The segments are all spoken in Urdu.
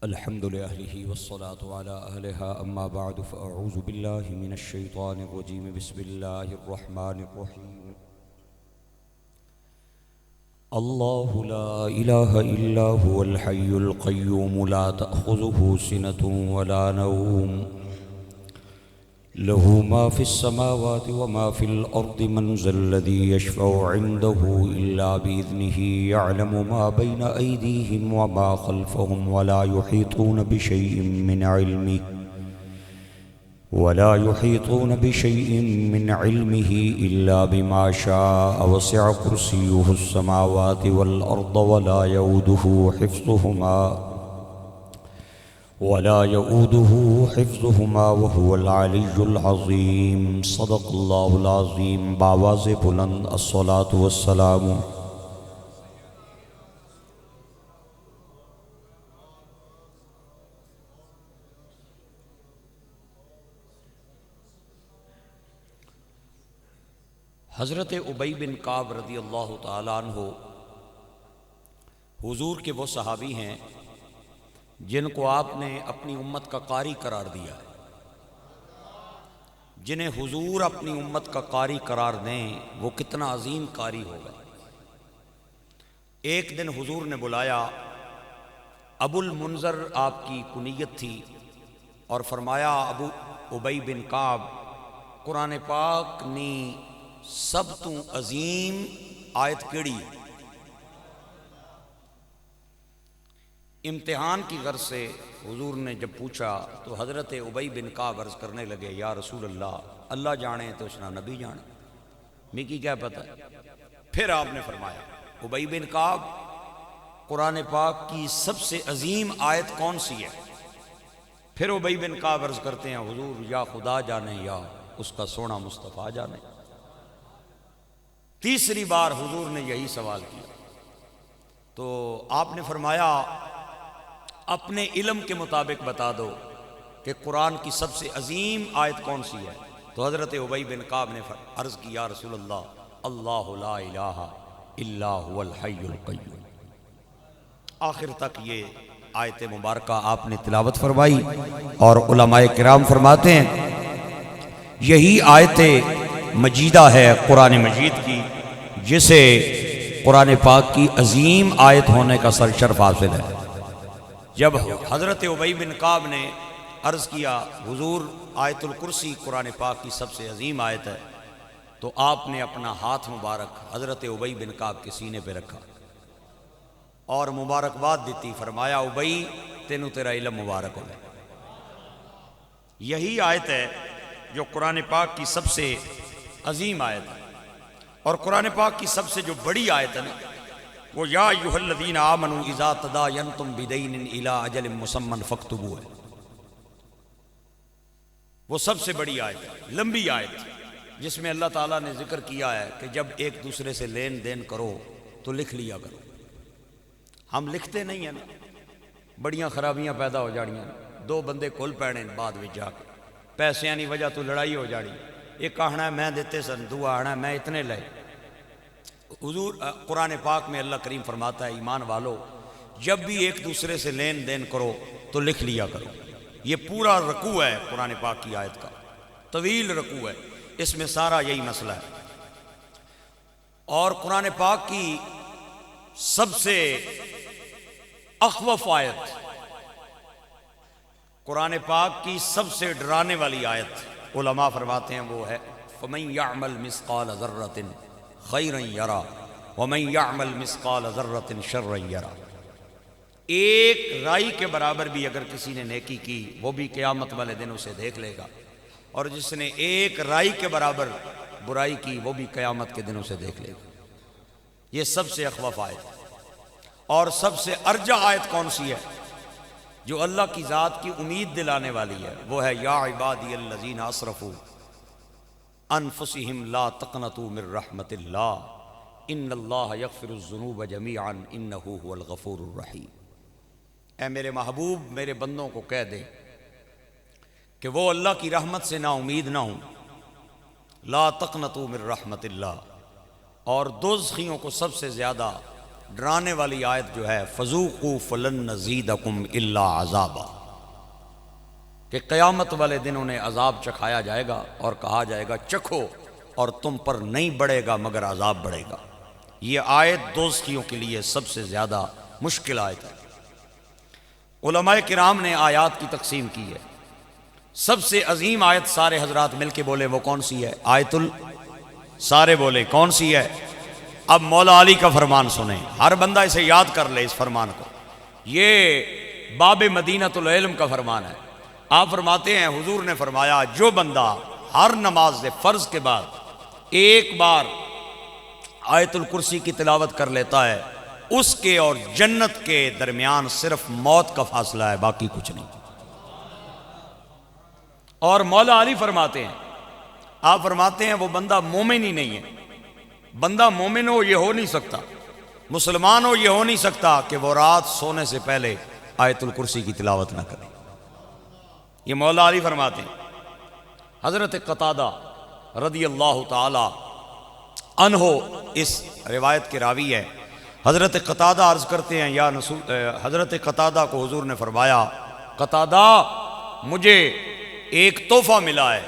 الحمد لأهله والصلاة على أهلها أما بعد فأعوذ بالله من الشيطان الرجيم بسم الله الرحمن الرحيم الله لا إله إلا هو الحي القيوم لا تأخذه سنة ولا نوم له ما في السماوات وما في الأرض من ذا الذي يشفع عنده إلا بإذنه يعلم ما بين أيديهم وما خلفهم ولا يحيطون بشيء من علمه إلا بما شاء وسع كرسيه السماوات والأرض ولا يؤوده حفظهما وهو العلي العظيم صدق الله العظيم بآواز بلند الصلاة والسلام حضرت ابی بن کعب رضی اللہ تعالیٰ عنہ حضور کے وہ صحابی ہیں جن کو آپ نے اپنی امت کا قاری قرار دیا ہے۔ جنہیں حضور اپنی امت کا قاری قرار دیں وہ کتنا عظیم قاری ہوگا۔ ایک دن حضور نے بلایا، ابو المنذر آپ کی کنیت تھی، اور فرمایا ابو ابی بن کعب قرآن پاک نی سب تو عظیم آیت کیڑی؟ امتحان کی غرض سے حضور نے جب پوچھا تو حضرت ابی بن کعب عرض کرنے لگے، یا رسول اللہ، اللہ جانے تو اس نے نبی جانے، میکی کیا پتہ ہے؟ پھر آپ نے فرمایا، ابی بن کعب قرآن پاک کی سب سے عظیم آیت کون سی ہے؟ پھر ابی بن کعب عرض کرتے ہیں، حضور یا خدا جانے یا اس کا سونا مصطفیٰ جانے۔ تیسری بار حضور نے یہی سوال کیا تو آپ نے فرمایا، اپنے علم کے مطابق بتا دو کہ قرآن کی سب سے عظیم آیت کون سی ہے؟ تو حضرت ابی بن کعب نے عرض کی، یا رسول اللہ، اللہ لا الہ الا هو الحی القیوم۔ آخر تک یہ آیت مبارکہ آپ نے تلاوت فرمائی، اور علماء کرام فرماتے ہیں یہی آیت مجیدہ ہے قرآن مجید کی، جسے قرآن پاک کی عظیم آیت ہونے کا سرشرف حاصل ہے۔ جب حضرت ابی بن کعب نے عرض کیا، حضور آیت الکرسی قرآن پاک کی سب سے عظیم آیت ہے، تو آپ نے اپنا ہاتھ مبارک حضرت ابی بن کعب کے سینے پہ رکھا اور مبارکباد دیتی، فرمایا، ابی تینوں تیرا علم مبارک ہو۔ یہی آیت ہے جو قرآن پاک کی سب سے عظیم آیت ہے، اور قرآن پاک کی سب سے جو بڑی آیت ہے نا، وہ یا ایھا الذین آمنوا اذا تداینتم بدین الی اجل مسمی فاکتبوہ ہے۔ وہ سب سے بڑی آیت ہے، لمبی آیت، جس میں اللہ تعالیٰ نے ذکر کیا ہے کہ جب ایک دوسرے سے لین دین کرو تو لکھ لیا کرو۔ ہم لکھتے نہیں ہیں نا، بڑیاں خرابیاں پیدا ہو جاڑیاں، دو بندے کھل پینے بعد میں جا کے پیسیاں نہیں وجہ تو لڑائی ہو جاڑی، ایک آہنا ہے میں دیتے سن، دو آہنا ہے میں اتنے لے۔ حضور قرآن پاک میں اللہ کریم فرماتا ہے، ایمان والو، جب بھی ایک دوسرے سے لین دین کرو تو لکھ لیا کرو۔ یہ پورا رکوع ہے قرآن پاک کی آیت کا، طویل رکوع ہے، اس میں سارا یہی مسئلہ ہے۔ اور قرآن پاک کی سب سے اخوف آیت، قرآن پاک کی سب سے ڈرانے والی آیت، علماء فرماتے ہیں وہ ہے فَمَن يَعْمَلْ مِثْقَالَ ذَرَّةٍ خَيْرًا يَرَى وَمَن يَعْمَلْ مِثْقَالَ ذَرَّةٍ شَرًّا يَرَى۔ ایک رائی کے برابر بھی اگر کسی نے نیکی کی وہ بھی قیامت والے دن اسے دیکھ لے گا، اور جس نے ایک رائی کے برابر برائی کی وہ بھی قیامت کے دن اسے دیکھ لے گا۔ یہ سب سے اخوف آیت ہے۔ اور سب سے ارجح آیت کون سی ہے جو اللہ کی ذات کی امید دلانے والی ہے؟ وہ ہے یا عبادی الذین اسرفوا انفسہم لا تقنطوا من رحمت اللہ ان اللہ یغفر الذنوب جميعا انہ هو الغفور الرحیم۔ اے میرے محبوب، میرے بندوں کو کہہ دے کہ وہ اللہ کی رحمت سے نا امید نہ ہوں، لا تقنطوا من رحمت اللہ، اور دوزخیوں کو سب سے زیادہ ڈرانے والی آیت جو ہے فذوقوا فلن نزیدکم الا عذابا، کہ قیامت والے دن انہیں عذاب چکھایا جائے گا اور کہا جائے گا چکھو، اور تم پر نہیں بڑھے گا مگر عذاب بڑھے گا۔ یہ آیت دوزخیوں کے لیے سب سے زیادہ مشکل آیت ہے۔ علماء کرام نے آیات کی تقسیم کی ہے، سب سے عظیم آیت سارے حضرات مل کے بولے وہ کون سی ہے؟ آیت سارے بولے کون سی ہے؟ اب مولا علی کا فرمان سنیں، ہر بندہ اسے یاد کر لے اس فرمان کو، یہ باب مدینۃ العلم کا فرمان ہے۔ آپ فرماتے ہیں حضور نے فرمایا جو بندہ ہر نماز سے فرض کے بعد ایک بار آیت الکرسی کی تلاوت کر لیتا ہے، اس کے اور جنت کے درمیان صرف موت کا فاصلہ ہے، باقی کچھ نہیں۔ اور مولا علی فرماتے ہیں، آپ فرماتے ہیں وہ بندہ مومن ہی نہیں ہے۔ بندہ مومن ہو یہ ہو نہیں سکتا، مسلمان ہو یہ ہو نہیں سکتا کہ وہ رات سونے سے پہلے آیت الکرسی کی تلاوت نہ کرے۔ یہ مولا علی فرماتے ہیں۔ حضرت قتادہ رضی اللہ تعالی عنہ اس روایت کے راوی ہے۔ حضرت قتادہ عرض کرتے ہیں یا حضرت قتادہ کو حضور نے فرمایا قتادہ مجھے ایک تحفہ ملا ہے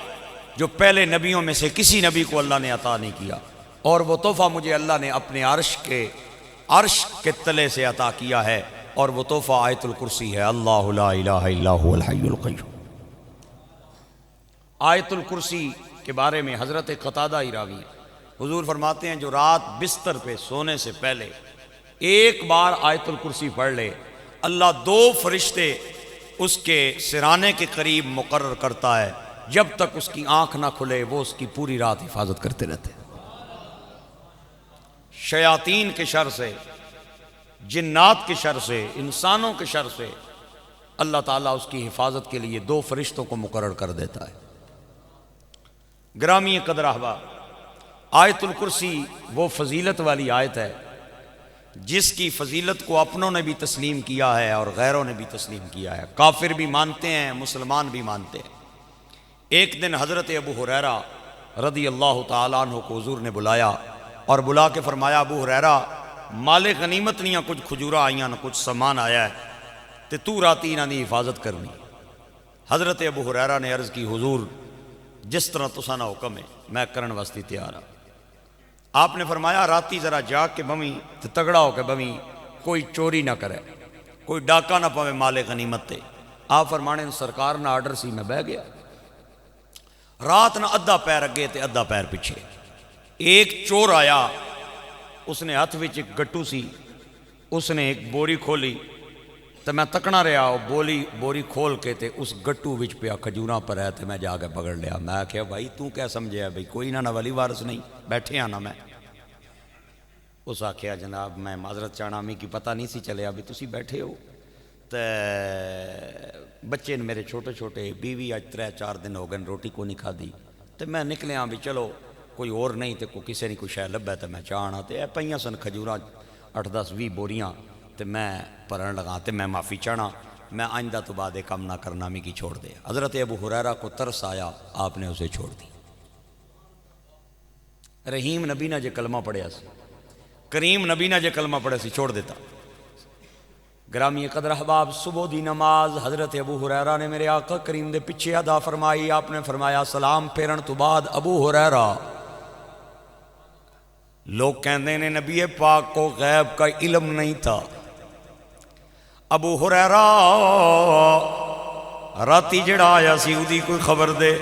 جو پہلے نبیوں میں سے کسی نبی کو اللہ نے عطا نہیں کیا، اور وہ تحفہ مجھے اللہ نے اپنے عرش کے تلے سے عطا کیا ہے، اور وہ تحفہ آیت الکرسی ہے۔ اللہ لا الہ الا هو الحی القیوم۔ آیت الکرسی کے بارے میں حضرت قتادہ ہی راوی ہیں۔ حضور فرماتے ہیں جو رات بستر پہ سونے سے پہلے ایک بار آیت الکرسی پڑھ لے، اللہ 2 فرشتے اس کے سرانے کے قریب مقرر کرتا ہے، جب تک اس کی آنکھ نہ کھلے وہ اس کی پوری رات حفاظت کرتے رہتے ہیں، شیاطین کے شر سے، جنات کے شر سے، انسانوں کے شر سے اللہ تعالیٰ اس کی حفاظت کے لیے 2 فرشتوں کو مقرر کر دیتا ہے۔ گرامی قدر احباب، آیت الکرسی وہ فضیلت والی آیت ہے جس کی فضیلت کو اپنوں نے بھی تسلیم کیا ہے اور غیروں نے بھی تسلیم کیا ہے، کافر بھی مانتے ہیں، مسلمان بھی مانتے ہیں۔ ایک دن حضرت ابو ہریرہ رضی اللہ تعالیٰ عنہ کو حضور نے بلایا اور بلا کے فرمایا ابو ہریرہ مال غنیمت نہیں، کچھ کھجورا آئیاں نہ کچھ سامان آیا ہے تے تو راتی انہاں دی حفاظت کرنی۔ حضرت ابو ہریرہ نے عرض کی حضور جس طرح تساں نا حکم ہے میں کرن واسطے تیار ہاں۔ آپ نے فرمایا راتی ذرا جاگ کے بویں تے تگڑا ہو کے بویں، کوئی چوری نہ کرے، کوئی ڈاکہ نہ پوے مال غنیمت تے۔ آپ فرمانے سرکار نہ آرڈر سی میں بہ گیا، رات نہ ادھا پیر اگے تے ادھا پیر پیچھے۔ ایک چور آیا، اس نے ہاتھ وچ ایک گٹو سی، اس نے ایک بوری کھولی تو میں تکنا رہا، وہ بوری کھول کے تے اس گٹو وچ پیا کھجوراں پر ہے تے میں جا کے پکڑ لیا۔ میں کہا بھائی تو کیا سمجھے ہے بھائی کوئی نہ ولی وارث نہیں، بیٹھے آنا میں۔ اس آکھیا جناب میں معذرت چاہنا می کی پتہ نہیں سی چلیا بھی تسی بیٹھے ہو، تے بچے میرے چھوٹے چھوٹے، بیوی اج 3-4 دن ہو گئے روٹی کو نہیں کھادی، تے میں نکلیاں بھی چلو کوئی اور نہیں تے کوئی کسے نہیں کوئی شے لبھے تے میں چاہنا، تے اے پئیاں سن کھجوراں 8-10-20 بوریاں تے میں پرن لگا، تے میں معافی چاہنا، میں آئندہ تو بعد کم نہ کرنا می کی چھوڑ دے۔ حضرت ابو ہریرہ کو ترس آیا، آپ نے اسے چھوڑ دی۔ رحیم نبی نے جے کلمہ پڑھیا سی، کریم نبی نے جے کلمہ پڑھیا سی چھوڑ دیتا۔ گرامی قدر احباب، صبح دی نماز حضرت ابو ہریرہ نے میرے آقا کریم دے پیچھے ادا فرمائی۔ آپ نے فرمایا سلام پھیرن تو بعد ابو ہریرہ، لوگ کہندے نے نبی پاک کو غیب کا علم نہیں تھا۔ ابو ہریرہ راتی جڑا آیا سی اودی کوئی خبر دے۔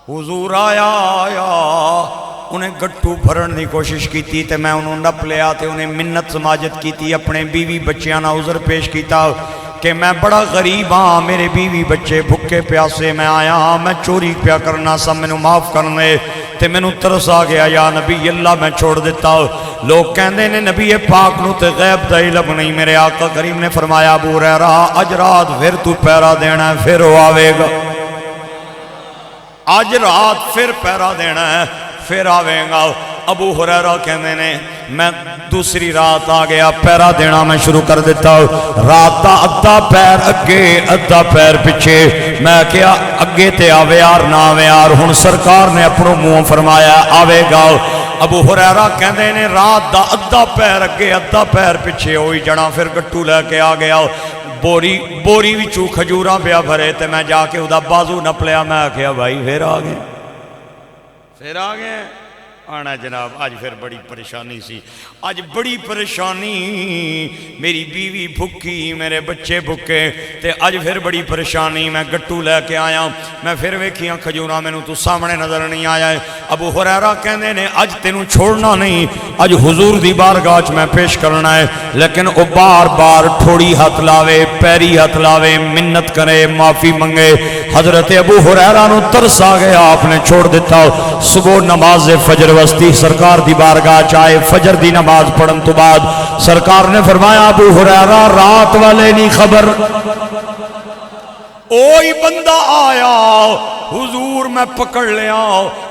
حضور آیا انہیں گٹھو بھرن دی کوشش کیتی تے میں انہوں نپ لیا تے انہیں منت سماجت کیتی، اپنے بیوی بچیاں نہ عذر پیش کیتا کہ میں بڑا غریب ہاں، میرے بیوی بچے بھکے پیاسے میں آیا ہاں، میں چوری پیا کرنا، سب میں معاف کرنے تے میں ترس آ گیا یا نبی اللہ میں چھوڑ دیتا۔ لوگ کہندے نے نبی پاک نو تے غیب دا علم نہیں۔ میرے آقا کریم نے فرمایا ابو ہریرہ اج رات پھر تو پیرا دینا ہے، پھر وہ آوے گا، اج رات پھر پیرا دینا ہے پھر آوے گا۔ ابو ہریرہ کہندے نے میں دوسری رات آ گیا، پیرا دینا میں شروع کر دیتا، رات دا ادھا پیر اگے ادھا پیر پیچھے، میں کیا اگے تے آوے یار نہ آوے یار، ہن سرکار نے اپنوں منہ فرمایا آوے گا۔ ابو ہریرہ کہندے نے رات دا ادھا پیر اگے ادھا پیر پیچھے ہوئی جڑا پھر گٹو لے کے آ گیا بوری وچوں کھجوراں پیا بھرے تے میں جا کے ادا بازو نپلیا میں آکھیا بھائی پھر آ گئے آنا جناب آج پھر بڑی پریشانی سی آج بڑی پریشانی میری بیوی بھکی میرے بچے بھکے تے آج پھر بڑی پریشانی میں گٹو لے کے آیا میں پھر ویکھیاں کھجوراں مینوں تو سامنے نظر نہیں آیا ہے ابو ہریرہ کہندے نے اج تینوں چھوڑنا نہیں اج حضور دی بارگاہ وچ میں پیش کرنا ہے لیکن او بار بار ٹھوڑی ہاتھ لاوے پیری ہاتھ لاوے منت کرے معافی منگے حضرت ابو ہریرہ نو ترس آ گیا آپ نے چھوڑ دیتا صبح نماز فجر وسطی سرکار دی بارگاہ چاہے فجر دی نماز پڑھن تو بعد سرکار نے فرمایا ابو ہریرہ رات والے نہیں خبر اوہی بندہ آیا حضور میں پکڑ لیا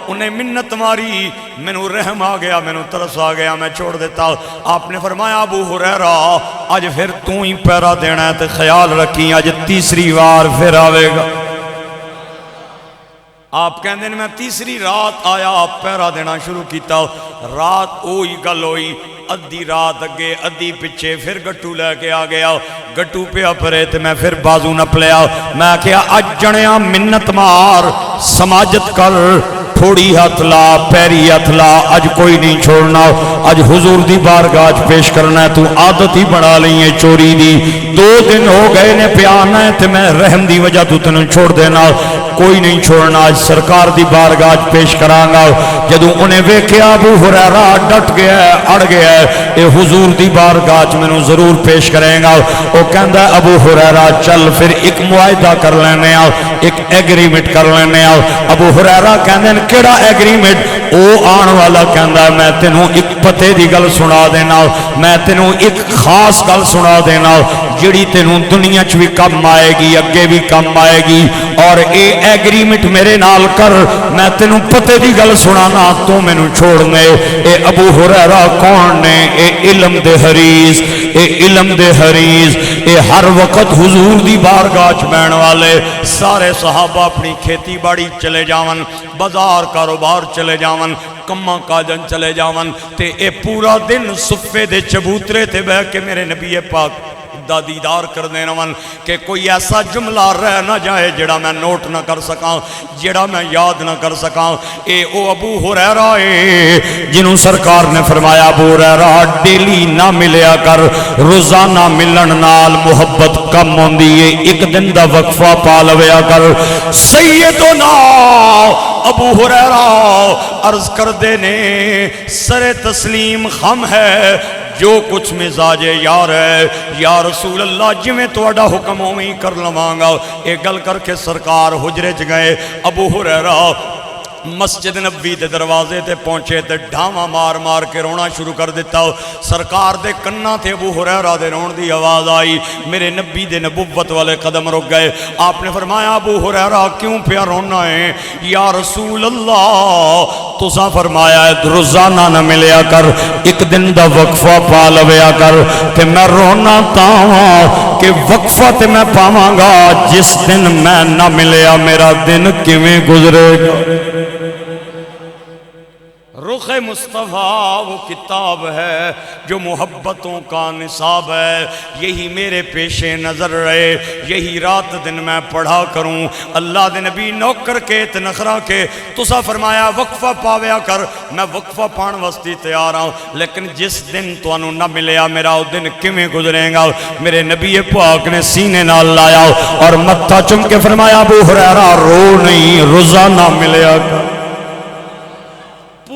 انہیں منت ماری مینوں رحم آ گیا مینوں ترس آ گیا میں چھوڑ دیتا آپ نے فرمایا ابو ہریرہ آج پھر تو ہی پیرا دینا ہے تے خیال رکھی آج تیسری بار پھر آوے گا آپ کہندے نے میں تیسری رات آیا پیرا دینا شروع کیتا رات اوہی گل ہوئی ادھی رات اگے ادھی پچھے پھر گٹو لے کے آ گیا گٹو پیا پرے تے میں پھر بازو نپلیا میں کہا اج جنیا منت مار سماجت کر تھوڑی ہاتھ لا پیری ہاتھ لا اج کوئی نہیں چھوڑنا اج حضور دی بارگاہ پیش کرنا ہے تو عادت ہی بنا لئی ہے چوری دی 2 دن ہو گئے نے پیانا ہے تے میں رحم دی وجہ تو تینوں چھوڑ دینا کوئی نہیں چھوڑنا آج سرکار دی بارگاہ پیش کرانگا جدوں انہیں ویکھیا ابو ہریرہ ڈٹ گیا ہے اڑ گیا ہے اے حضور دی بارگاہ میں ضرور پیش کریں گا وہ کہندا ہے ابو ہریرہ چل پھر ایک معاہدہ کر لینے آؤ ایک ایگریمنٹ کر لینے آؤ ابو ہریرہ کہندے ہیں کیڑا ایگریمنٹ او آن والا کہندا ہے میں تینوں ایک پتے دی گل سنا دینا میں تینوں ایک خاص گل سنا دینا جڑی تینوں دنیا چ بھی کم آئے گی اگے بھی کم آئے گی اور اے ایگریمنٹ میرے نال کر میں تینوں پتے دی گل سنانا تو مینوں چھوڑنے اے ابو ہریرہ کون نے اے علم دے حریص اے علم دے حریص اے ہر وقت حضور دی بارگاہ چ بہن والے سارے صحابہ اپنی کھیتی باڑی چلے جاون بازار کاروبار چلے جاون کماں کاجن چلے جاون تے اے پورا دن صفے دے چبوترے تے بیٹھ کے میرے نبی پاک دا دیدار کر دینا من کہ کوئی ایسا جملہ رہ نہ جائے جڑا میں نوٹ نہ کر سکاں جڑا میں یاد نہ کر سکاں اے او ابو ہریرہ اے جنہوں سرکار نے فرمایا ابو ہریرہ ڈیلی نہ ملیا کر روزانہ ملن نال محبت کم ہوندی ہے ایک دن دا وقفہ پا لویا کر سیدنا ابو ہریرہ عرض کر دینے سر تسلیم خم ہے جو کچھ مزاج یار ہے یا رسول اللہ جی میں توڑا حکم ہوئی کر لمانگا ایک گل کر کے سرکار حجرے چ گئے ابو ہریرہ مسجد نبی دے دروازے تے پہنچے تے ڈھاواں مار مار کے رونا شروع کر دیتا سرکار دے کناں تے ابو ہریرہ دے رون دی آواز آئی میرے نبی دے نبوت والے قدم رک گئے آپ نے فرمایا ابو ہریرہ کیوں پیا رونا ہے یا رسول اللہ تساں فرمایا ہے روزانہ نہ ملیا کر ایک دن دا وقفہ پا لویا کر تے میں رونا تاواں کہ وقفہ تے میں پاواں گا جس دن میں نہ ملیا میرا دن کیویں گزرے گا رخ مصطفیٰ وہ کتاب ہے جو محبتوں کا نصاب ہے یہی میرے پیش نظر رہے یہی رات دن میں پڑھا کروں اللہ دے نبی نوکر کے تنخرہ کے تسا فرمایا وقفہ پاویا کر میں وقفہ پان وستی تیار ہوں لیکن جس دن تو انہوں نہ ملیا میرا دن کمیں گزریں گا میرے نبی پاک نے سینے نال لایا اور متھا چم کے فرمایا ابو ہریرہ رو نہیں روزانہ ملیا کر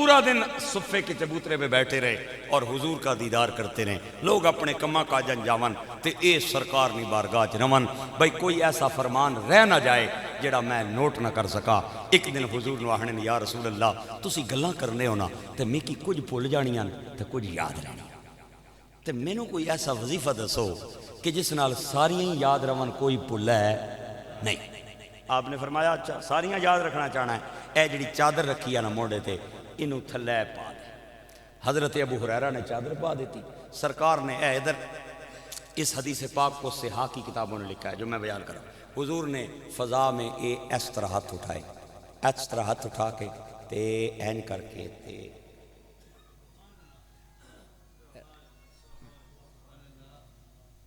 پورا دن صفے کے چبوترے پہ بیٹھے رہے اور حضور کا دیدار کرتے رہے لوگ اپنے کما کاجن جاون تے اے سرکار نی بارگاہ چ رون بھائی کوئی ایسا فرمان رہ نہ جائے جڑا میں نوٹ نہ کر سکا ایک دن حضور نو آخنے یا رسول اللہ تسی گلاں کرنے ہونا تے میں کی کچھ بھول جانیاں تے کچھ یاد رہنی تے مینوں کوئی ایسا وظیفہ دسو کہ جس نال ساریاں یاد رون کوئی بھول ہے نہیں آپ نے فرمایا اچھا ساریاں یاد رکھنا چاہنا ہے اے جڑی چادر رکھی ہے نا موڑے تے انہوں تھلے پا دے حضرت ابو ہریرہ نے چادر پا دیتی سرکار نے اے ادھر اس حدیث پاک کو صحاح کی کتابوں نے لکھا ہے جو میں بیان کروں حضور نے فضا میں اس طرح ہاتھ اٹھائے اس طرح ہاتھ اٹھا کے تے این کر کے تے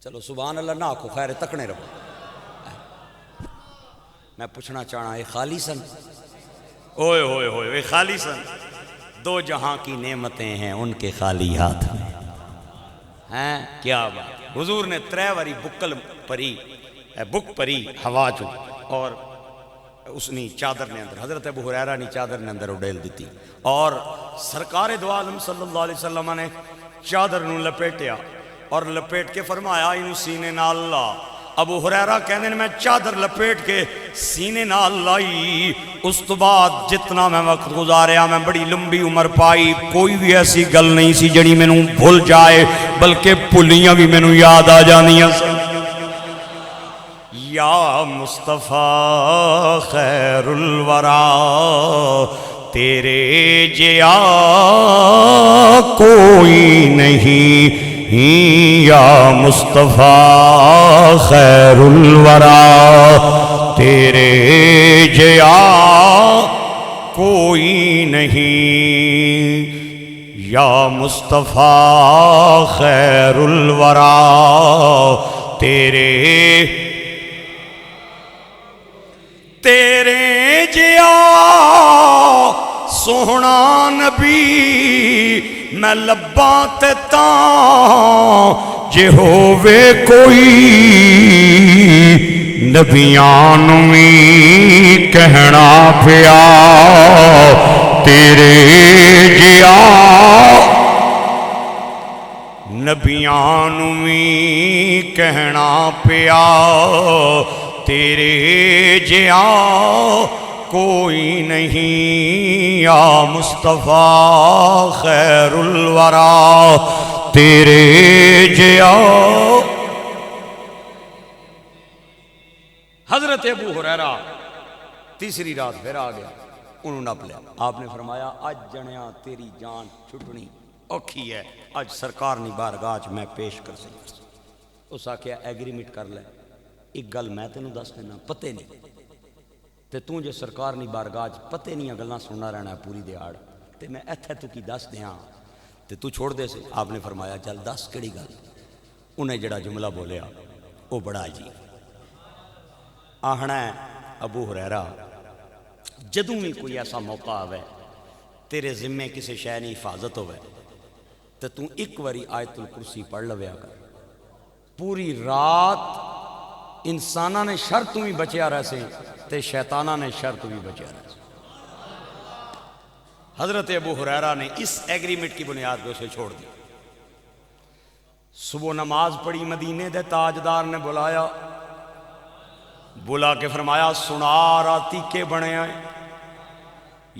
چلو سبحان اللہ نہ آکھو، خیر تکنے رہو. میں پوچھنا چاہنا یہ خالی سن؟ اوئے ہوئے ہوئے خالی سن. دو جہاں کی نعمتیں ہیں ان کے خالی ہاتھ میں ہیں. کیا بات. حضور نے 3 واری بکل پری بک پری ہوا چو اور اس نے چادر نے اندر، حضرت ابو ہریرہ نے چادر نے اندر اڈیل دیتی اور سرکار دو عالم صلی اللہ علیہ وسلم نے چادر نو لپیٹیا اور لپیٹ کے فرمایا انہوں سینے نال لا. ابو ہریرہ کہنے میں چادر لپیٹ کے سینے نال لائی. اس تو بعد جتنا میں وقت گزاریا میں بڑی لمبی عمر پائی، کوئی بھی ایسی گل نہیں سی جڑی میں نوں بھول جائے، بلکہ پھلیاں بھی میں نوں یاد آ جانیاں سن. یا مصطفیٰ خیر الورا تیرے جیا کوئی نہیں، یا مصطفیٰ خیر الورا تیرے جیا کوئی نہیں، یا مصطفیٰ خیر الورا تیرے جیا سوہنا نبی میں لباں تے تاں جے ہووے کوئی نبیان وی کہنا پیا تیرے جیا، نبیان وی کہنا پیا تیرے جیا کوئی نہیں، یا مصطفیٰ خیر الورا تیرے جیا. حضرت ابو ہریرہ تیسری رات پھر آ گیا، انہوں نپ لیا. آپ نے فرمایا اج جنیا تیری جان چھٹنی اوکھی ہے، اج سرکار نی بارگاہ میں پیش کر سکتا. اس آکھیا ایگریمنٹ کر لے، ایک گل میں تینوں دس دینا پتے نہیں تے تو جے سرکار نی بارگاہ پتے نہیں گلاں سننا رہنا ہے پوری دیہاڑ تے میں ایتھے تو کی دس دیاں تے تو چھوڑ دے سے. آپ نے فرمایا چل دس کیڑی گل. انہیں جڑا جملہ بولیا وہ بڑا عجیب. آہنا ہے ابو ہریرہ جدوں بھی کوئی ایسا موقع آوے تیرے ذمے کسی شے نہیں حفاظت ہوئے تے تو ایک واری آیت الکرسی پڑھ لویا کر، پوری رات انسانہ نے شر تو بھی بچیا رہ سے تے شیطانہ نے شر تو بھی بچیا رہ سے. حضرت ابو ہریرہ نے اس ایگریمنٹ کی بنیاد پہ اسے چھوڑ دیا. صبح نماز پڑھی، مدینے دے تاجدار نے بلایا، بلا کے فرمایا سنا راتی کے بنے آئے.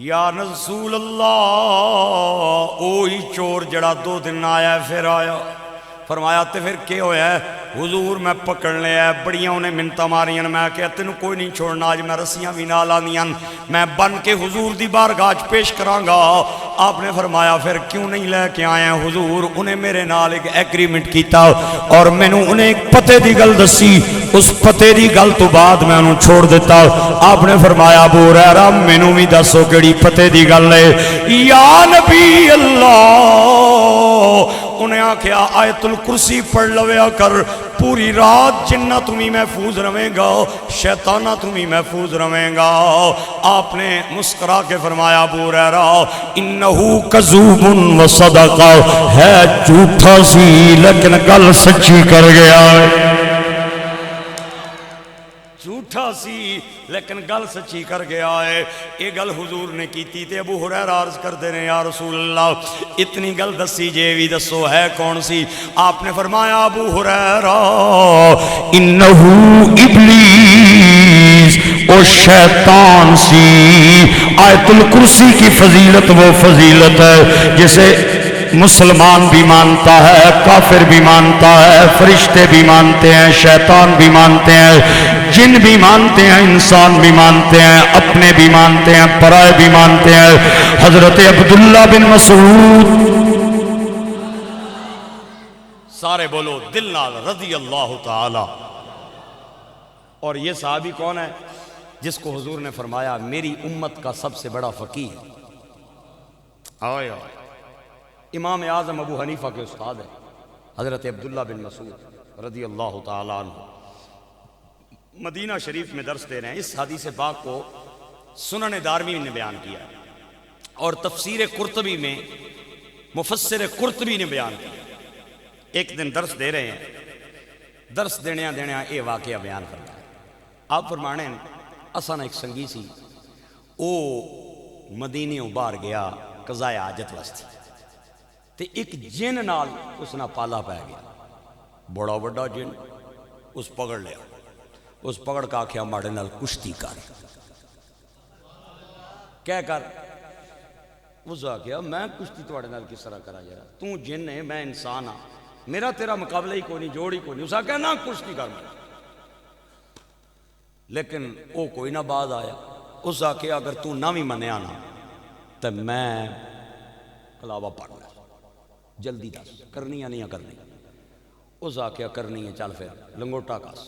یا رسول اللہ اوہی چور جڑا 2 دن آیا پھر آیا. فرمایا تے پھر کیا ہویا ہے؟ حضور میں پکڑ لیا ہے، بڑیاں انہیں منتہ ماریاں، میں کہا تینوں کوئی نہیں چھوڑنا، آج میں رسیاں بھی نہ لانیاں، میں بن کے حضور دی بارگاہ پیش کران گا. آپ نے فرمایا پھر کیوں نہیں لے کے آئے ہیں؟ حضور انہیں میرے نال ایک ایگریمنٹ کیتا اور میں نے انہیں ایک پتے دی گل دسی، اس پتے دی گل تو بعد میں انہوں چھوڑ دیتا. آپ نے فرمایا ابو ہریرہ مینوں بھی دسو کیڑی پتے دی گل ہے. یا نبی اللہ انہیں آکھیا آیت الکرسی پڑھ لویا کر، پوری رات جنہ تمہیں محفوظ رہیں گا، شیطانہ تمہیں محفوظ رہیں گا. آپ نے مسکرا کے فرمایا ابو ہریرہ انہو کذوب و صدقہ ہے، جھوٹا سی لیکن گل سچی کر گیا ہے. جھوٹا سی لیکن گل سچی کر گیا ہے. یہ گل حضور نے کی تھی تے ابو ہریرہ عرض کر دینے یا رسول اللہ اتنی گل دسی جے بھی دسو ہے کون سی؟ آپ نے فرمایا ابو ہریرہ انہو ابلیس او شیطان سی. آیت الکرسی کی فضیلت وہ فضیلت ہے جسے مسلمان بھی مانتا ہے، کافر بھی مانتا ہے، فرشتے بھی مانتے ہیں، شیطان بھی مانتے ہیں، جن بھی مانتے ہیں، انسان بھی مانتے ہیں، اپنے بھی مانتے ہیں، پرائے بھی مانتے ہیں. حضرت عبداللہ بن مسعود سارے بولو دل نال رضی اللہ تعالی. اور یہ صحابی کون ہے جس کو حضور نے فرمایا میری امت کا سب سے بڑا فقیہ؟ آیا امام اعظم ابو حنیفہ کے استاد ہے حضرت عبداللہ بن مسعود رضی اللہ تعالیٰ عنہ مدینہ شریف میں درس دے رہے ہیں. اس حدیث پاک کو سنن دارمی نے بیان کیا ہے اور تفسیر قرطبی میں مفسر قرطبی نے بیان کیا. ایک دن درس دے رہے ہیں, درس دینیا یہ واقعہ بیان کرنا ہے. آپ فرمانے اساں ایک سنگی سی, او مدینیوں باہر گیا قضاء حاجت واسطے, تے ایک جن نال اس نا پالا پی گیا, بڑا بڑا جن. اس پکڑ لیا, اس پکڑ کا آکھیا ماڑے نال کشتی کر. کہہ کر اس آکھیا میں کشتی تواڑے نال کس طرح کرا یار, تو جن ہے میں انسان ہاں, میرا تیرا مقابلہ ہی کوئی نہیں, جوڑ ہی کوئی نہیں. اس آکھیا نہ کشتی کر میں. لیکن وہ کوئی نہ باز آیا. اس آکھیا اگر تو نہ بھی منیا نا تو میں کلاوہ پڑھ لیا, جلدی دس کرنی یا نہیں کرنی. اس آکھیا کرنی ہے, چل پھر لنگوٹا کس.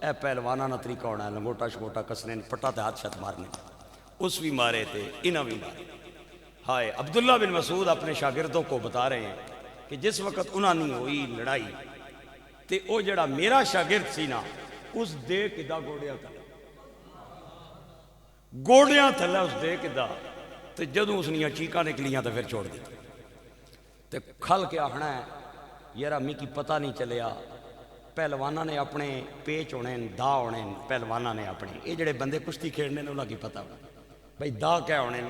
اے پہلوانا نہ طریقہ ہونا ہے, لنگوٹا شگوٹا کسنے پٹا تے ہاتھ شت مارنے. اس بھی مارے تھے, انہاں بھی مارے. ہائے عبداللہ بن مسعود اپنے شاگردوں کو بتا رہے ہیں کہ جس وقت انہاں نہیں ہوئی لڑائی تے او جڑا میرا شاگرد سی نا, اس دے کدا گوڑیاں تھلے, گوڑیاں تھلے اس دے کدا. تے جدوں اس نیاں چیکاں نکلیاں تو پھر چھوڑ دی. تے کھل کے آخنا ہے یارا می کی پتہ نہیں چلیا, پہلوانا نے اپنے پیچ ہونے دا ہونے, پہلوانا نے اپنے یہ جڑے بندے کشتی کھیڑنے نے انہاں کی پتہ ہونا بھائی دا کیا ہونے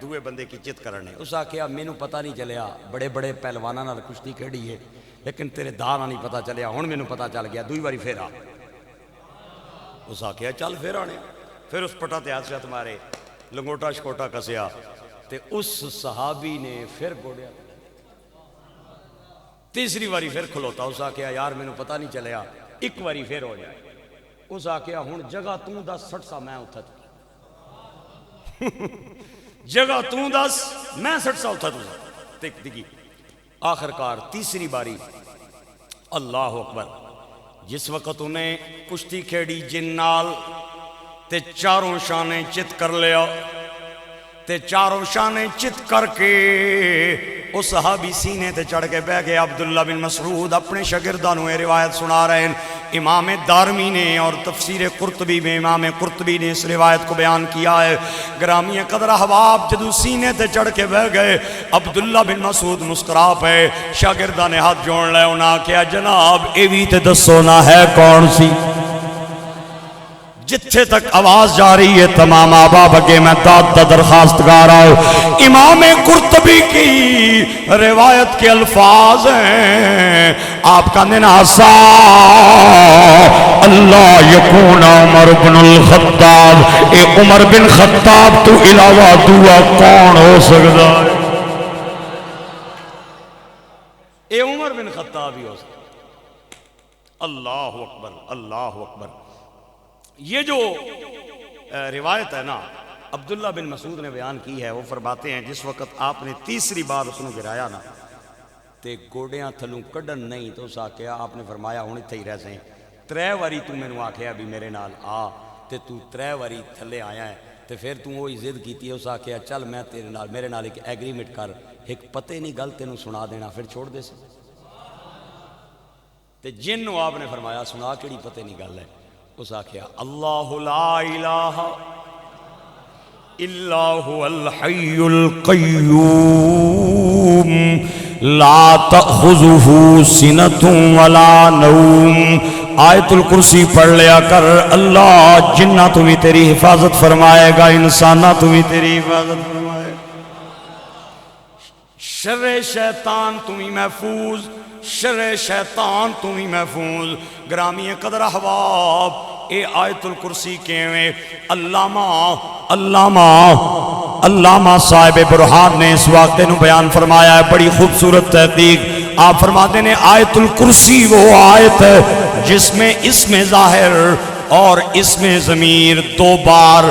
دوے بندے کی چت کرنے. اس آکھیا مینوں پتہ نہیں چلیا, بڑے بڑے پہلوانا نال کشتی کھیڑی ہے لیکن تیرے دا نہ نہیں پتہ چلیا, ہن مینوں پتہ چل گیا, دوئی واری پھر آ. اس آکھیا چل پھر آنے. پھر اس پٹا تے ہاتھ شت مارے, لنگوٹا شکوٹا کسیا, تے اس صحابی نے پھر گوڑیا. تیسری واری پھر کھلوتا. اس آکھیا یار مینوں پتہ نہیں چلیا, ایک واری پھر ہو جائے. اس آکھیا ہن جگہ توں دس سٹ سا میں اتھا چکی, جگہ توں دس میں سٹ سا اتھا تک دگی. آخر کار تیسری باری اللہ اکبر, جس وقت انہیں کشتی کھیڑی جن نال تے چاروں شانے چت کر لیا, تے چاروں شانے چت کر کے اس صحابی سینے تے چڑھ کے بہ گئے. عبداللہ بن مسعود اپنے شاگرداں نوں یہ روایت سنا رہے ہیں. امام دارمی نے اور تفسیر قرطبی میں امام قرطبی نے اس روایت کو بیان کیا ہے. گرامی قدر احباب جدو سینے تے چڑھ کے بہ گئے, عبداللہ بن مسعود مسکرا پے, شاگرداں نے ہاتھ جوڑ لے, انہاں کہا جناب اے وی تے دسو نہ ہے کون سی. جتھے تک آواز جا رہی ہے تمام آباب اگے میں داد درخواست گا رہا ہوں. امام قرطبی کی روایت کے الفاظ ہیں, آپ کا نناسا اللہ یکون عمر بن الخطاب, اے عمر بن خطاب تو علاوہ دعا کون ہو سکتا ہے؟ اے عمر بن خطاب ہی ہو سکتا. اللہ اکبر, اللہ اکبر. یہ جو روایت ہے نا عبداللہ بن مسعود نے بیان کی ہے, وہ فرماتے ہیں جس وقت آپ نے تیسری بار اس نے گرایا نا تے گوڑیاں تھلوں کڈن نہیں, تو اس آکھیا آپ نے فرمایا ہن ایتھے ہی رہ سیں. 3 واری تو مینوں آکھیا بھی میرے نال آ, تے تو 3 واری تھلے آیا ہے, تے پھر تو وہی ضد کیتی ہے. اس آکھیا چل میں تیرے نال, میرے نال ایک ایگریمنٹ کر, ایک پتے نہیں گل تینوں سنا دینا, پھر چھوڑ دے سے. تے جن نو آپ نے فرمایا سنا کیڑی پتے نہیں گل ہے. اس آکھیا اللہ لا الہ الا هو الحی القیوم لا تأخذه سنۃ ولا نوم. آیت الکرسی پڑھ لیا کر, اللہ جنہ تو بھی تیری حفاظت فرمائے گا, انسانہ تو بھی تیری حفاظت فرمائے گا, شر شیطان تو بھی محفوظ, شر شیطان تو بھی محفوظ. گرامی قدر احباب اے آیت الکرسی کیویں علامہ صاحب برہان نے اس واقعے نو بیان فرمایا ہے, بڑی خوبصورت تحقیق. آپ فرماتے ہیں آیت الکرسی وہ آیت ہے جس میں اسم ظاہر اور اسم ضمیر 2 بار,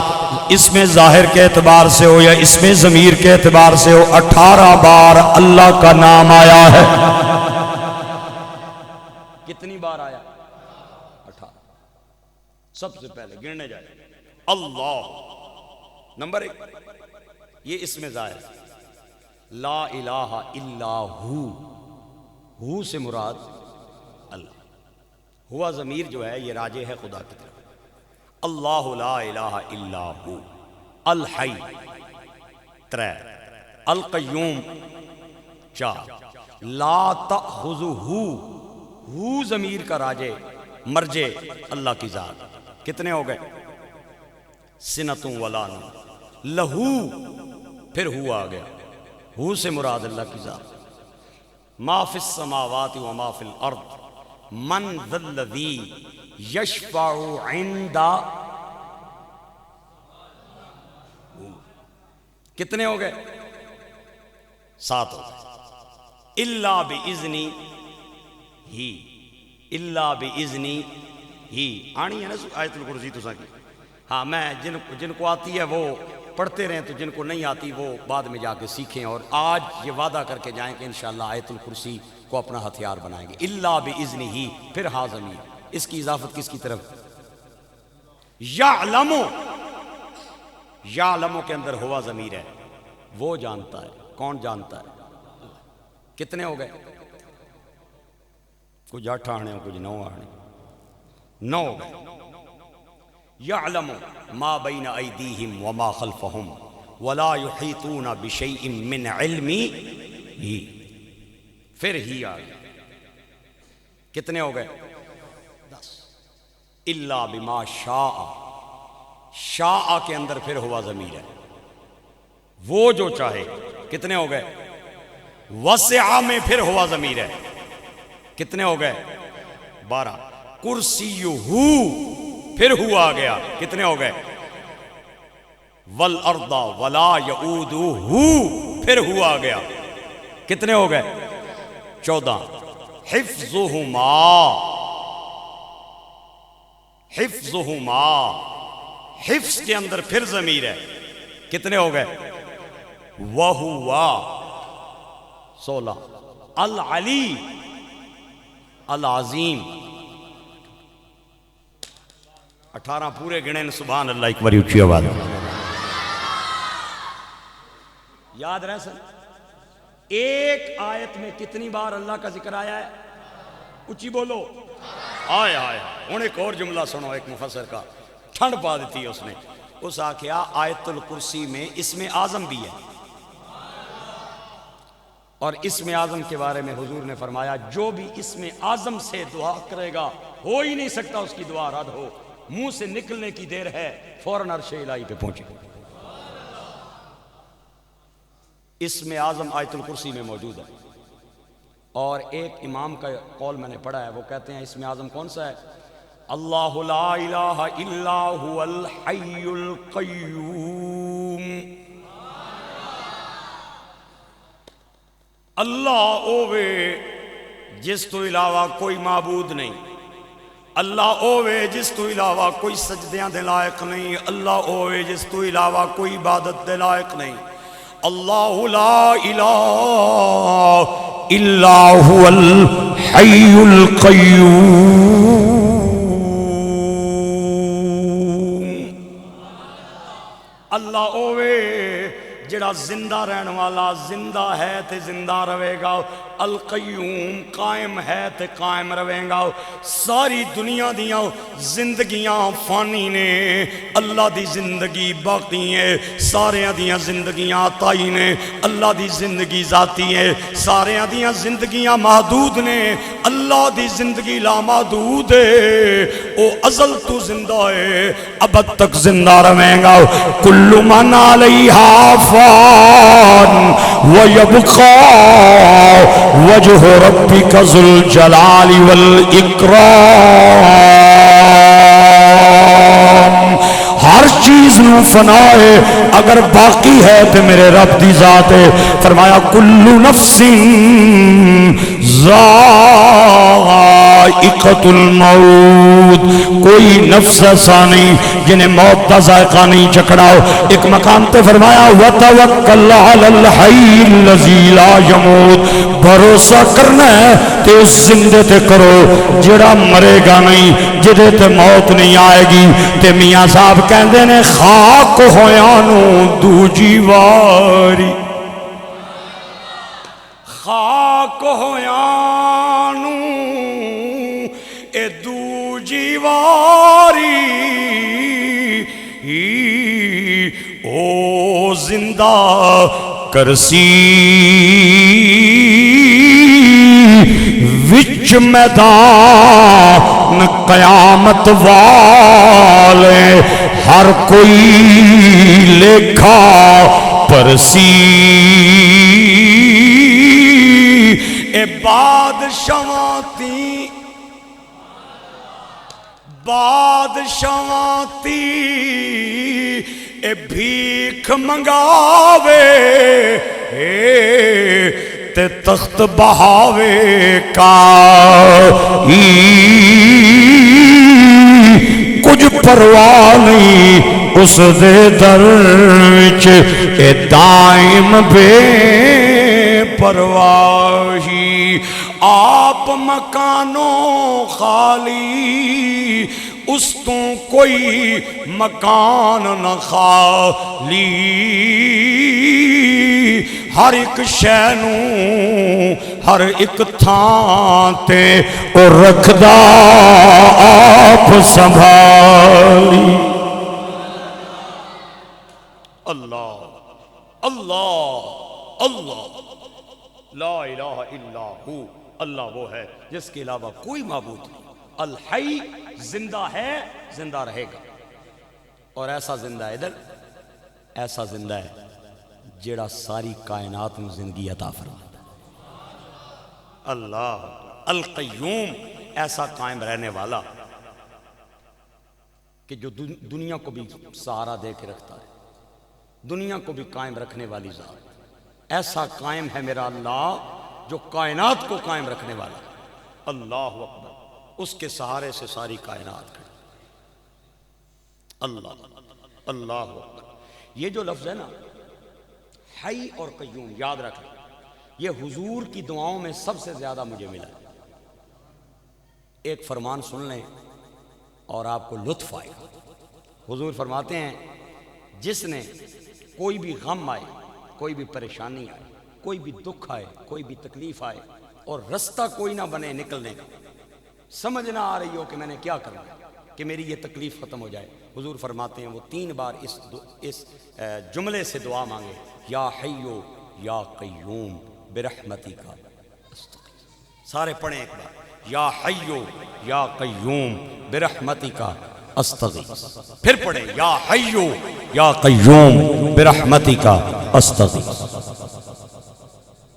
اسم ظاہر کے اعتبار سے ہو یا اسم ضمیر کے اعتبار سے ہو, 18 بار اللہ کا نام آیا ہے. کتنی بار آیا؟ 18. سب سے پہلے گننے جائے اللہ نمبر 1, یہ اسم ظاہر. لا الہ الا ہو سے مراد اللہ. ہوا ضمیر جو ہے یہ راجع ہے خدا کی طرف. اللہ لا الہ الا ہو، الحی 3، القیوم 4، لا تأخذہ، ہو ضمیر کا راجع مرجع اللہ کی ذات. کتنے ہو گئے؟ سنۃ ولا نوم. لہو پھر ہو آ گیا، ہو سے مراد اللہ کی ذات. ما فی السماوات و ما فی الارض من ذا الذی یشفع عند. کتنے ہو گئے؟ 7 ہو گئے. الا باذنی ہی، الا باذنی ہی آنی ہے نا آیت الکرسی تو کی. ہاں میں جن کو آتی ہے وہ پڑھتے رہیں، تو جن کو نہیں آتی وہ بعد میں جا کے سیکھیں. اور آج یہ وعدہ کر کے جائیں کہ انشاءاللہ آیت الکرسی کو اپنا ہتھیار بنائیں گے. الا باذنہ، پھر ہا ضمیر، اس کی اضافت کس کی طرف؟ یعلم، یعلم کے اندر ہوا ضمیر ہے، وہ جانتا ہے. کون جانتا ہے؟ کتنے ہو گئے؟ کچھ 8 آنے کچھ 9 آنے. 9 ہو گئے. یعلم ما بین ایدیہم وما خلفہم ولا یحیطون بشیء من علمہ. پھر ہی آ گیا. کتنے ہو گئے؟ 10. الا بما شاء، شاء کے اندر پھر ہوا ضمیر ہے، وہ جو چاہے. کتنے ہو گئے؟ وسع میں پھر ہوا ضمیر ہے. کتنے ہو گئے؟ 12. کرسیہ، پھر ہوا آ گیا. کتنے ہو گئے؟ والارض ولا یؤودہ، پھر ہوا آ گیا. کتنے ہو گئے؟ 14. حفظہما، حفظہما، حفظ کے اندر پھر ضمیر ہے. کتنے ہو گئے؟ وہو 16. العلی، العظیم 18 پورے گنے. سبحان اللہ. ایک بار اچھی آواز. یاد رہے سر، ایک آیت میں کتنی بار اللہ کا ذکر آیا ہے؟ اچھی بولو. آئے آئے. ہوں ایک اور جملہ سنو ایک مفسر کا، ٹھنڈ پا دیتی ہے اس نے. اس آخیا آیت الکرسی میں اسم اعظم بھی ہے، اور اسم اعظم کے بارے میں حضور نے فرمایا جو بھی اسم اعظم سے دعا کرے گا ہو ہی نہیں سکتا اس کی دعا رد ہو. منہ سے نکلنے کی دیر ہے فوراً عرش الہی پہ پہنچے. اسم اعظم آیت الکرسی میں موجود ہے. اور ایک امام کا قول میں نے پڑھا ہے، وہ کہتے ہیں اسم اعظم کون سا ہے؟ اللہ لا الہ الا هو الحی القیوم. اللہ اوے جس تو علاوہ کوئی معبود نہیں، اللہ اوے جس تو علاوہ کوئی سجدیاں دے لائق نہیں، اللہ اوے جس تو علاوہ کوئی عبادت دے لائق نہیں. اللہ لا الہ الا هو الحی القیوم. اللہ اوے جڑا زندہ رہن والا زندہ ہے تے زندہ رہے گا، القیوم قائم ہے تے قائم رہے گا. ساری دنیا دیاں زندگیاں فانی نے، اللہ دی زندگی باقی ہے. سارے دیاں زندگیاں عطائی نے، اللہ دی زندگی ذاتی ہے. سارے دیاں زندگیاں محدود نے، اللہ دی زندگی لا محدود ہے. او ازل تو زندہ ہے، ابد تک زندہ رہے گا. کل من علیہا وَيَبْقَى وَجْهُ رَبِّكَ ذُو الْجَلَالِ وَالْإِكْرَامِ. ہر چیز نو فنا ہے، اگر باقی ہے تو میرے رب دی ذات ہے. فرمایا کل نفس ذائقۃ الموت، کوئی نفس ایسا نہیں جنہیں موت کا ذائقہ نہیں چکھنا ہو. ایک مقام تے فرمایا وَتَوَكَّلْ عَلَى الْحَيِّ الَّذِي لَا يَمُوتُ، بھروسہ کرنا ہے تے اس زندے تے کرو جڑا مرے گا نہیں، جدے تے موت نہیں آئے گی. تے میاں صاحب کہندے نے خاک ہویا نو دوجی واری، خاک ہویا نو اے واری او زندہ کرسی وچ میدان قیامت والے ہر کوئی لیکھا پرسی اے بادشاہاں تی اے بھیک منگاوے تے تخت بہاوے کچھ پرواہ نہیں اس دے در وچ اے دائم بے پرواہی آپ مکانوں خالی اس تو کوئی مکان نہ خالی ہر ایک شے نوں ہر ایک تھان تے او رکھدا آپ سنبھالی اللہ اللہ اللہ لا الہ الا ہو اللہ وہ ہے جس کے علاوہ کوئی معبود نہیں الحی زندہ ہے زندہ رہے گا اور ایسا زندہ ہے ادھر ایسا زندہ ہے جیڑا ساری کائنات میں زندگی عطا فرماتا ہے اللہ القیوم ایسا قائم رہنے والا کہ جو دنیا کو بھی سہارا دے کے رکھتا ہے دنیا کو بھی قائم رکھنے والی ذات ایسا قائم ہے میرا اللہ جو کائنات کو قائم رکھنے والا اللہ اکبر اس کے سہارے سے ساری کائنات کھڑی اللہ اللہ اکبر یہ جو لفظ ہے نا حی اور قیوم یاد رکھیں یہ حضور کی دعاؤں میں سب سے زیادہ مجھے ملا ایک فرمان سن لیں اور آپ کو لطف آئے حضور فرماتے ہیں جس نے کوئی بھی غم آئے کوئی بھی پریشانی آئے کوئی بھی دکھ آئے کوئی بھی تکلیف آئے اور رستہ کوئی نہ بنے نکلنے کا سمجھ نہ آ رہی ہو کہ میں نے کیا کرنا کہ میری یہ تکلیف ختم ہو جائے حضور فرماتے ہیں وہ 3 بار اس جملے سے دعا مانگے یا حیو یا قیوم برحمتی کا سارے پڑھیں ایک بار یا حیو یا قیوم برحمتی کا استغیث پھر پڑھیں یا حیو یا قیوم برحمتی کا استغیث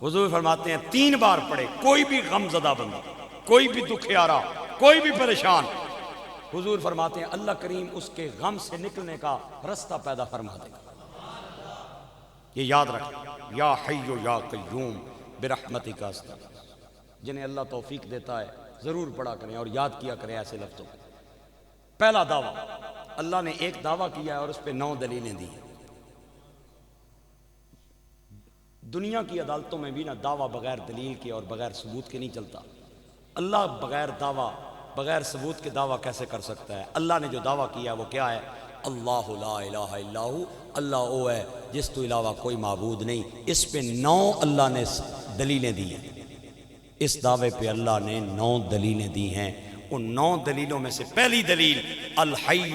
حضور فرماتے ہیں 3 بار پڑھے کوئی بھی غم زدہ بندہ کوئی بھی دکھیارا کوئی بھی پریشان حضور فرماتے ہیں اللہ کریم اس کے غم سے نکلنے کا رستہ پیدا فرما دے گا یہ یاد رکھیں یا حیو یا قیوم برحمتی کا استغیث جنہیں اللہ توفیق دیتا ہے ضرور پڑھا کریں اور یاد کیا کریں ایسے لفظوں پہلا دعویٰ اللہ نے ایک دعویٰ کیا ہے اور اس پہ 9 دلیلیں دی ہیں دنیا کی عدالتوں میں بھی نہ دعویٰ بغیر دلیل کے اور بغیر ثبوت کے نہیں چلتا اللہ بغیر دعویٰ بغیر ثبوت کے دعویٰ کیسے کر سکتا ہے اللہ نے جو دعویٰ کیا ہے وہ کیا ہے اللہ لا الہ الا ہو اللہ وہ ہے جس تو علاوہ کوئی معبود نہیں اس پہ 9 اللہ نے دلیلیں دی ہیں اس دعوے پہ اللہ نے 9 دلیلیں دی ہیں ان 9 دلیلوں میں سے پہلی دلیل الحی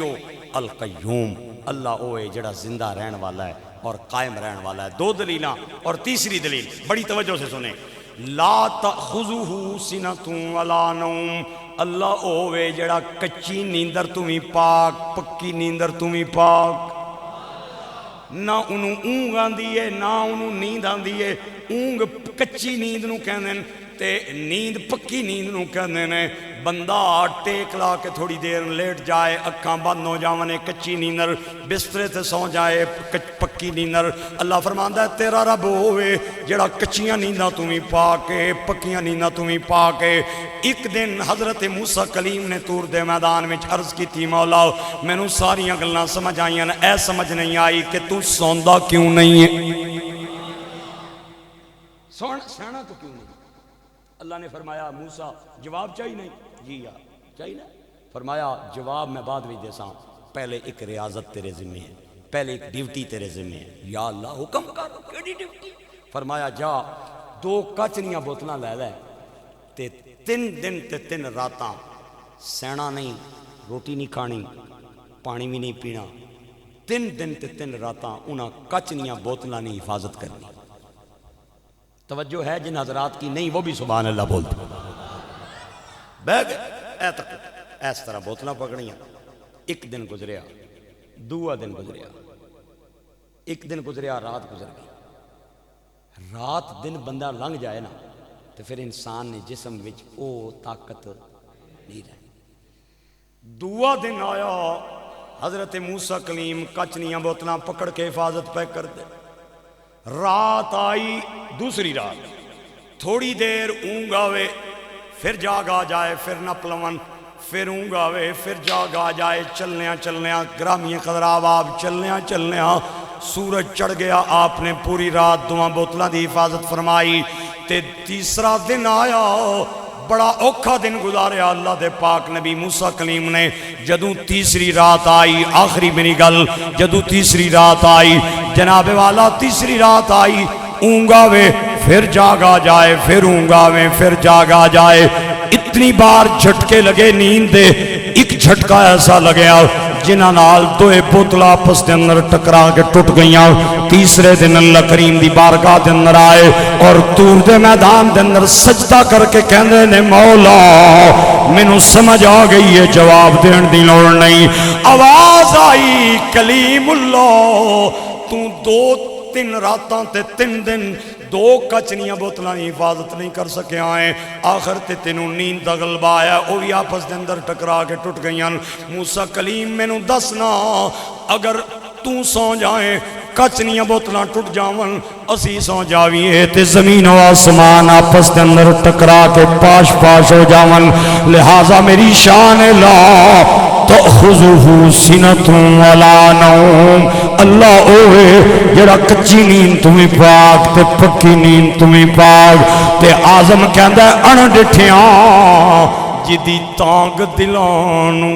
القیوم اللہ وہ ہے جڑا زندہ رہن والا ہے اور قائم رہن والا ہے 2 دلیلاں اور تیسری دلیل بڑی توجہ سے سنیں لا تأخذہ سنۃ ولا نوم اللہ اوے جڑا کچی نیندر تمہیں پاک پکی نیندر تمہیں پاک نہ انہوں اونگ آندی ہے نہ انہوں نیند آندی ہے اونگ کچی نیند نو کہندے تے نیند پکی نیند نو کہندے نے بندہ ٹیک لا کے تھوڑی دیر لیٹ جائے اکھاں بند ہو جاونے کچی نیندر بسترے تے سو جائے پکی نیندر اللہ فرماندا ہے تیرا رب ہوئے جڑا کچیاں نینداں تمہیں پا کے پکیاں نینداں تمہیں پا کے ایک دن حضرت موسیٰ کلیم نے طور دے میدان میں عرض کی تھی مولا میں نو ساریاں گلاں سمجھ آئیاں اے سمجھ نہیں آئی کہ تو سوندا کیوں نہیں ہے سونا تو کیوں نہیں اللہ نے فرمایا موسیٰ جواب چاہیے نہیں جی یا چاہیے نا فرمایا جواب میں بعد بھی دے ساں پہلے ایک ریاضت تیرے ذمہ ہے پہلے ایک ڈیوٹی تیرے ذمہ ہے یا اللہ حکم کر کیڑی ڈیوٹی فرمایا جا 2 کچنیاں بوتلاں لے لے تے 3 دن تے 3 راتاں سینا نہیں روٹی نہیں کھانی، پانی بھی نہیں پینا، 3 دن تے 3 راتاں انہاں کچنیاں بوتلاں نہیں حفاظت کرنی۔ توجہ ہے جن حضرات کی نہیں وہ بھی سبحان اللہ بولتے بہ گئے اس طرح بوتلاں پکڑیاں۔ 1 دن گزریا، 2 دن گزریا، 1 دن گزریا، رات گزر گئی۔ رات دن بندہ لنگ جائے نا تو پھر انسان نے جسم وچ او طاقت نہیں رہی۔ 2 دن آیا، حضرت موسیٰ کلیم کچنیاں بوتلاں پکڑ کے حفاظت پہ کر دے۔ رات آئی، دوسری رات، تھوڑی دیر اونگ آوے، پھر جاگ آ جائے، پھر نہ پلون، پھر اونگ آوے، پھر جاگ آ جائے، چلنیاں چلنیاں گرامی قدراب آپ چلنیاں چلنیاں سورج چڑھ گیا۔ آپ نے پوری رات 2 بوتلاں دی حفاظت فرمائی تے تیسرا دن آیا، بڑا اوکھا دن گزاریا اللہ دے پاک نبی موسیٰ کلیم نے۔ جدوں تیسری رات آئی، آخری میری گل، جدوں تیسری رات آئی جناب والا، تیسری رات آئی، اونگاوے پھر جاگا جائے، پھر اونگاوے پھر جاگا جائے، اتنی بار جھٹکے لگے نیند دے، ایک جھٹکا ایسا لگیا جنہ نال 2 بوتل آپس دے اندر ٹکرا کے ٹوٹ گئیاں۔ تیسرے دن اللہ کریم دی بارگاہ دے اندر آئے اور طور دے میدان دے اندر سجدہ کر کے کہندے نے مولا مینوں سمجھ آ گئی ہے، جواب دین دی لوڑ نہیں۔ آواز آئی کلیم اللہ تو 2-3 راتاں تے 3 دن 2 کچنیاں بوتلاں کی حفاظت نہیں کر سکے آئے، آخر تے تینوں نیند دا غلبہ آیا، وہ بھی آپس دے اندر ٹکرا کے ٹوٹ گئیاں۔ موسیٰ کلیم مینوں دسنا اگر تو سو جائیں کچنیاں بوتلاں ٹوٹ جاون، اسی سو جاویے تے زمین و آسمان آپس دے اندر ٹکرا کے پاش پاش ہو جاون، لہذا میری شان لا تأخذہ سنۃ ولا نوم، اللہ اوے جڑا کچی نیند تمہیں پاک تے پکی نیند تمہیں پاک۔ تے آزم کہندا ہے اڑ ڈٹھیاں جدی تانگ دلانو،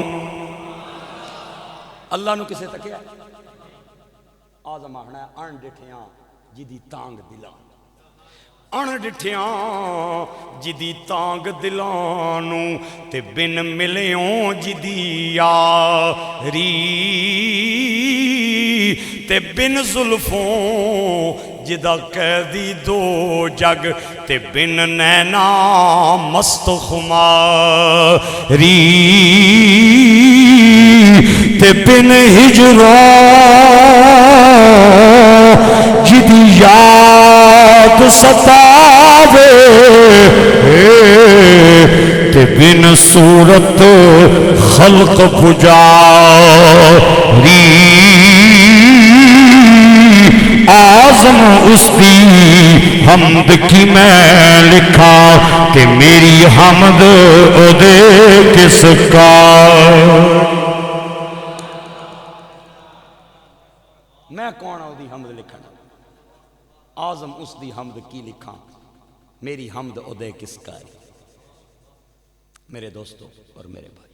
اللہ نو کسے تکیا آزم آخنا ہے اڑ ڈٹھیاں جدی تانگ دلانو، اڑ ڈٹھیاں جدی تانگ دلانو تے بن ملیوں جدی یاری تے بن زلفوں جدا قیدی 2 جگ تے بن نینا مست خماری تے بن ہجروں جدی یاد ستاوے تے بن صورت خلق پجاری آزم اس دی حمد کی میں لکھا کہ میری حمد دے کس کا، میں کون ہوں دی حمد لکھنا، آزم اس دی حمد کی لکھا میری حمد دے کس کا۔ میرے دوستو اور میرے بھائی،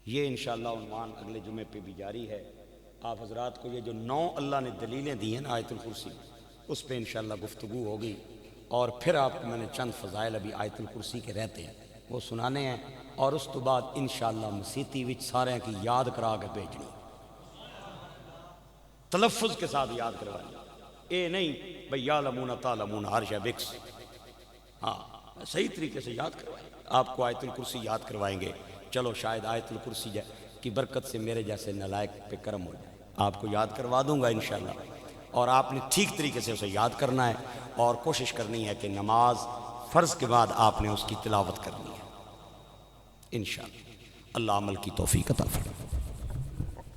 یہ انشاءاللہ عنوان اگلے جمعے پہ بھی جاری ہے۔ آپ حضرات کو یہ جو 9 اللہ نے دلیلیں دی ہیں نا آیت الکرسی، اس پہ انشاءاللہ گفتگو ہوگی، اور پھر آپ کو میں نے چند فضائل ابھی آیت الکرسی کے رہتے ہیں وہ سنانے ہیں، اور اس تو بعد انشاءاللہ مسیتی وچ سارے کی یاد کرا کے بھیجنی، تلفظ کے ساتھ یاد کروانی، اے نہیں بھئی یعلمون تعلمون ہر شے بکس، ہاں صحیح طریقے سے یاد کروائیں۔ آپ کو آیت الکرسی یاد کروائیں گے، چلو شاید آیت الکرسی کی برکت سے میرے جیسے نالائق پہ کرم ہو جائے، آپ کو یاد کروا دوں گا انشاءاللہ، اور آپ نے ٹھیک طریقے سے اسے یاد کرنا ہے، اور کوشش کرنی ہے کہ نماز فرض کے بعد آپ نے اس کی تلاوت کرنی ہے انشاءاللہ۔ اللہ عمل کی توفیق عطا فرمائے۔